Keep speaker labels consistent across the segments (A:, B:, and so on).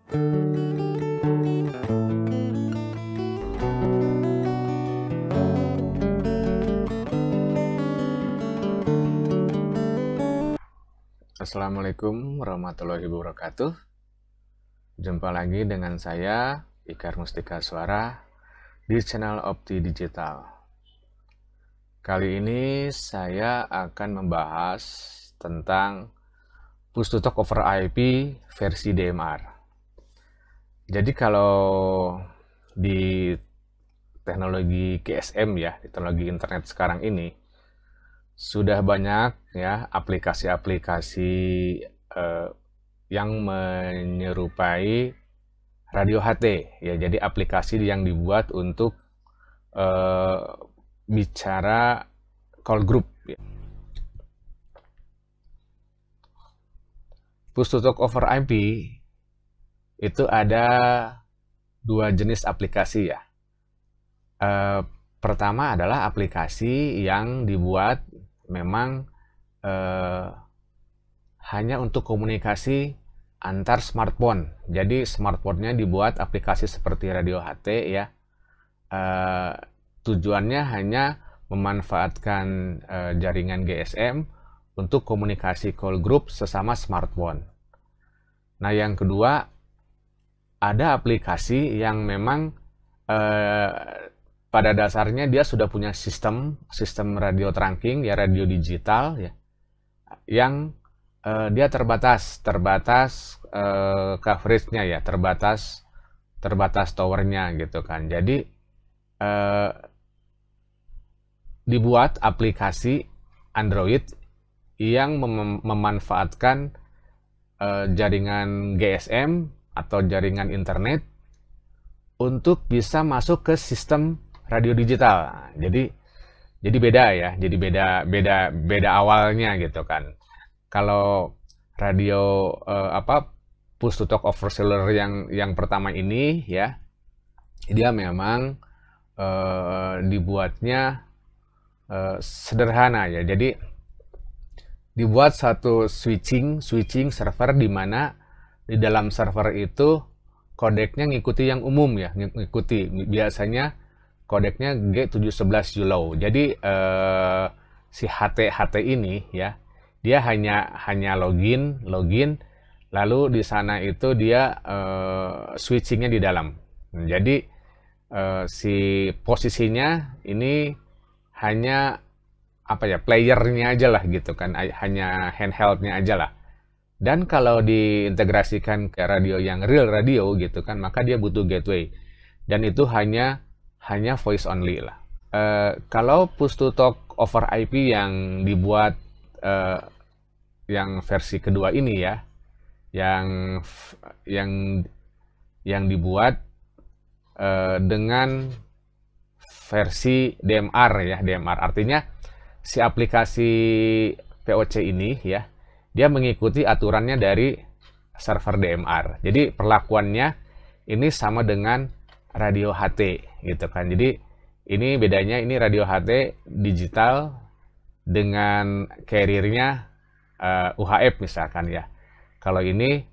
A: Assalamualaikum warahmatullahi wabarakatuh. Jumpa lagi dengan saya, Ikar Mustika Suara, di channel Opti Digital. Kali ini saya akan membahas tentang Push to Talk over IP versi DMR. Jadi kalau di teknologi GSM ya, di teknologi internet sekarang ini, sudah banyak ya aplikasi-aplikasi yang menyerupai radio HT ya. Jadi aplikasi yang dibuat untuk bicara call group ya. Push to Talk over IP itu ada dua jenis aplikasi ya. Pertama adalah aplikasi yang dibuat memang hanya untuk komunikasi antar smartphone. Jadi smartphone-nya dibuat aplikasi seperti radio HT ya. Tujuannya hanya memanfaatkan jaringan GSM untuk komunikasi call group sesama smartphone. Nah, yang kedua, ada aplikasi yang memang pada dasarnya dia sudah punya sistem radio trunking ya, radio digital ya, yang dia terbatas coverage-nya ya, terbatas towernya gitu kan. Jadi dibuat aplikasi Android yang memanfaatkan jaringan GSM atau jaringan internet untuk bisa masuk ke sistem radio digital. Jadi beda ya, jadi beda awalnya gitu kan. Kalau radio push to talk over cellular yang pertama ini ya, dia memang dibuatnya sederhana ya. Jadi dibuat satu switching server di mana di dalam server itu kodeknya ngikuti yang umum ya, ngikuti biasanya kodeknya G711 ULOW. Jadi si HT ini ya, dia hanya login lalu di sana itu dia switchingnya di dalam. Jadi si posisinya ini hanya playernya aja lah gitu kan, hanya handheldnya aja lah. Dan kalau diintegrasikan ke radio yang real radio gitu kan, maka dia butuh gateway, dan itu hanya voice only lah. Kalau push to talk over IP yang dibuat yang versi kedua ini ya, yang dibuat dengan versi DMR ya. DMR artinya si aplikasi POC ini ya, dia mengikuti aturannya dari server DMR. Jadi perlakuannya ini sama dengan radio HT gitu kan. Jadi ini bedanya, ini radio HT digital dengan carrier-nya UHF misalkan ya. Kalau ini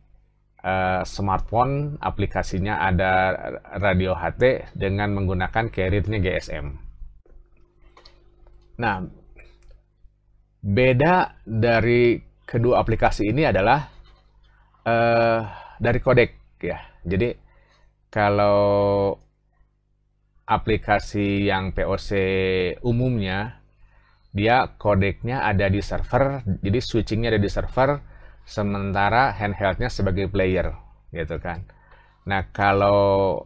A: smartphone aplikasinya ada radio HT dengan menggunakan carrier-nya GSM. Nah, beda dari kedua aplikasi ini adalah dari kodek ya. Jadi kalau aplikasi yang POC umumnya, dia kodeknya ada di server, jadi switchingnya ada di server, sementara handheldnya sebagai player gitu kan. Nah, kalau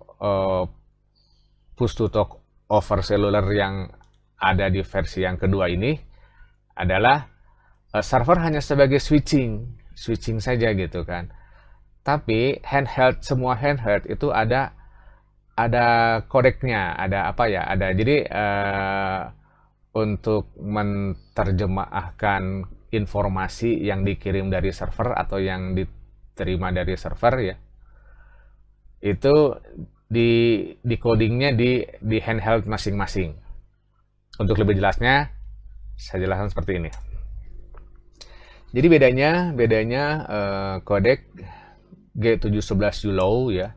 A: push to talk over cellular yang ada di versi yang kedua ini adalah server hanya sebagai switching saja gitu kan. Tapi semua handheld itu ada kodeknya, ada jadi untuk menerjemahkan informasi yang dikirim dari server atau yang diterima dari server ya, itu di codingnya di handheld masing-masing. Untuk lebih jelasnya saya jelaskan seperti ini. Jadi bedanya kodek G711 ULOW ya,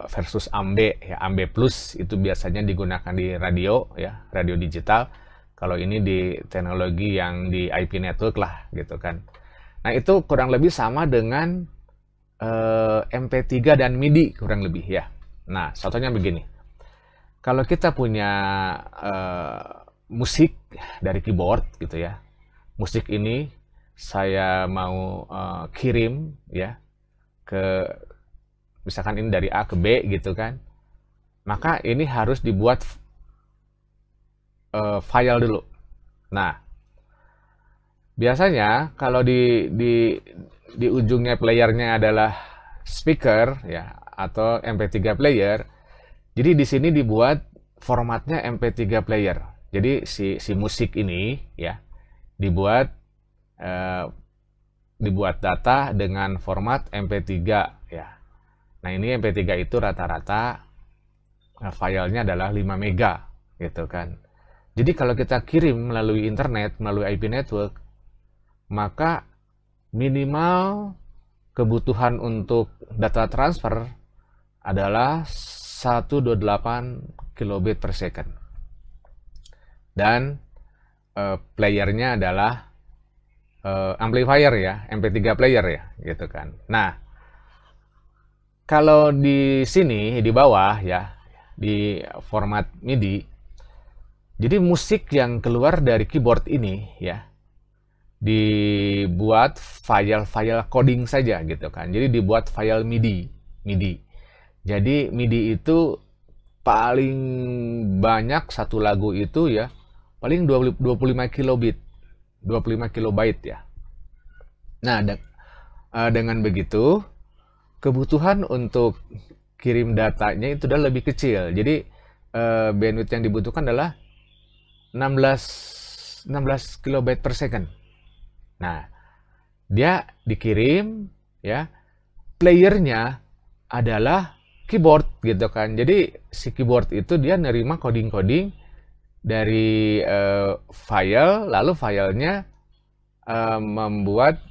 A: versus AMBE ya, AMBE Plus itu biasanya digunakan di radio ya, radio digital. Kalau ini di teknologi yang di IP network lah gitu kan. Nah itu kurang lebih sama dengan MP3 dan MIDI kurang lebih ya. Nah contohnya begini, kalau kita punya musik dari keyboard gitu ya, musik ini saya mau kirim ya ke, misalkan ini dari A ke B gitu kan, maka ini harus dibuat file dulu. Nah, biasanya kalau di ujungnya playernya adalah speaker ya atau MP3 player, jadi di sini dibuat formatnya MP3 player. Jadi si musik ini ya dibuat data dengan format MP3 ya. Nah, ini MP3 itu rata-rata filenya adalah 5 mega gitu kan. Jadi kalau kita kirim melalui internet, melalui IP network, maka minimal kebutuhan untuk data transfer adalah 128 kilobit per second. Dan playernya adalah amplifier ya, MP3 player ya, gitu kan. Nah, kalau di sini di bawah ya, di format MIDI, jadi musik yang keluar dari keyboard ini ya dibuat file-file coding saja gitu kan. Jadi dibuat file MIDI. Jadi MIDI itu paling banyak satu lagu itu ya paling 25 kilobit, 25 kilobyte ya. Nah, dengan begitu kebutuhan untuk kirim datanya itu udah lebih kecil. Jadi bandwidth yang dibutuhkan adalah 16 kilobyte per second. Nah, dia dikirim ya, playernya adalah keyboard gitu kan. Jadi si keyboard itu dia nerima coding-coding dari file, lalu filenya membuat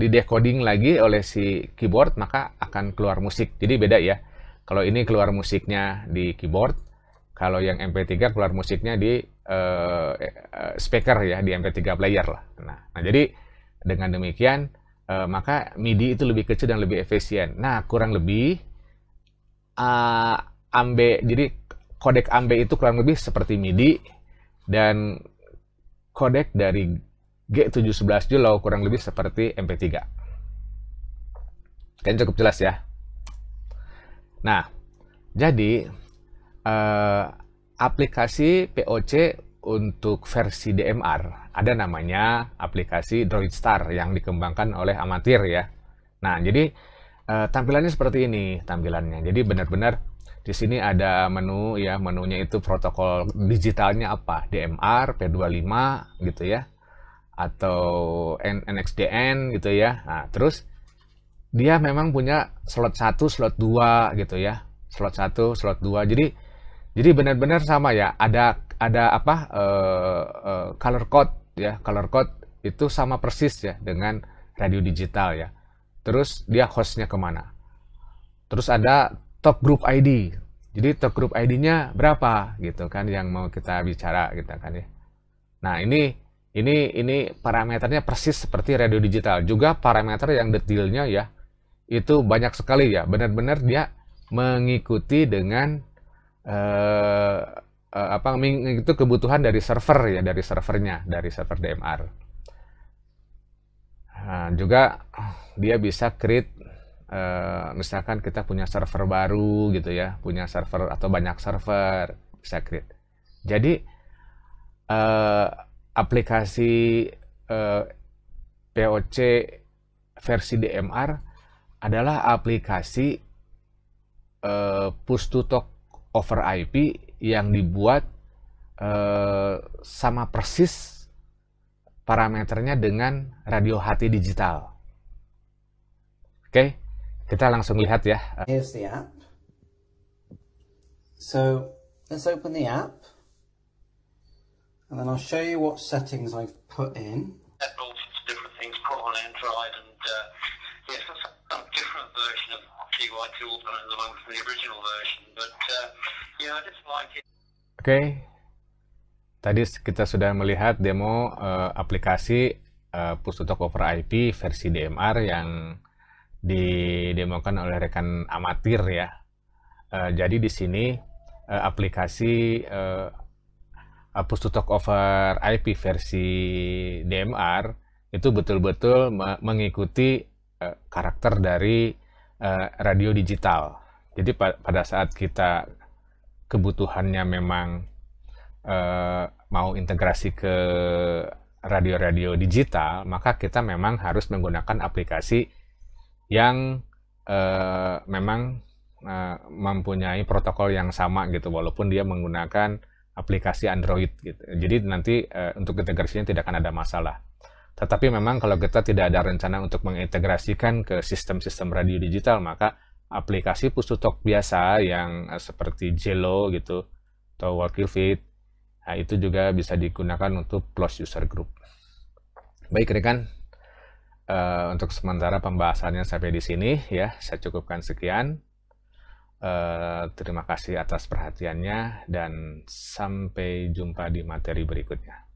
A: di decoding lagi oleh si keyboard, maka akan keluar musik. Jadi beda ya. Kalau ini keluar musiknya di keyboard, kalau yang MP3 keluar musiknya di speaker ya, di MP3 player lah. Nah jadi dengan demikian maka MIDI itu lebih kecil dan lebih efisien. Nah kurang lebih AMBE, jadi kodek AMBE itu kurang lebih seperti MIDI, dan kodek dari G711 ULOW kurang lebih seperti MP3. Kayaknya cukup jelas ya. Nah, jadi aplikasi POC untuk versi DMR ada namanya aplikasi DroidStar yang dikembangkan oleh Amatir ya. Nah, jadi tampilannya seperti ini tampilannya. Jadi benar-benar di sini ada menu ya, menunya itu protokol digitalnya apa? DMR, P25 gitu ya, atau NXDN gitu ya. Nah, terus dia memang punya slot 1, slot 2 gitu ya. Slot 1, slot 2. Jadi benar-benar sama ya. Ada apa? Color code ya. Color code itu sama persis ya dengan radio digital ya. Terus dia hostnya kemana? Terus ada top group ID. Jadi top group ID-nya berapa gitu kan yang mau kita bicara gitu kan ya. Nah, ini parameternya persis seperti radio digital. Juga parameter yang detailnya ya itu banyak sekali ya. Benar-benar dia mengikuti dengan itu kebutuhan dari server ya, dari servernya, dari server DMR. Nah, juga dia bisa create misalkan kita punya server baru gitu ya, punya server atau banyak server, bisa create. Jadi aplikasi POC versi DMR adalah aplikasi push to talk over IP yang dibuat sama persis parameternya dengan radio HT digital. Oke, kita langsung lihat ya.
B: Here's the app. So let's open the app. And then I'll show you what settings I've put in.
C: All sorts of different things, put on Android and yeah, some different version of GUI Toolbar at the moment from the original version, but yeah, I just like it.
A: Oke, tadi kita sudah melihat demo aplikasi Push to Talk over IP versi DMR yang didemokan oleh rekan amatir ya. Jadi di sini aplikasi Push to Talk over IP versi DMR itu betul-betul mengikuti karakter dari radio digital. Jadi pada saat kita kebutuhannya memang mau integrasi ke radio-radio digital, maka kita memang harus menggunakan aplikasi yang memang mempunyai protokol yang sama gitu, walaupun dia menggunakan aplikasi Android gitu. Jadi nanti untuk integrasinya tidak akan ada masalah. Tetapi memang kalau kita tidak ada rencana untuk mengintegrasikan ke sistem-sistem radio digital, maka aplikasi Push to Talk biasa yang seperti Jello gitu atau Walkifeed, nah itu juga bisa digunakan untuk closed user group. Baik rekan, untuk sementara pembahasannya sampai di sini ya, saya cukupkan sekian. Terima kasih atas perhatiannya dan sampai jumpa di materi berikutnya.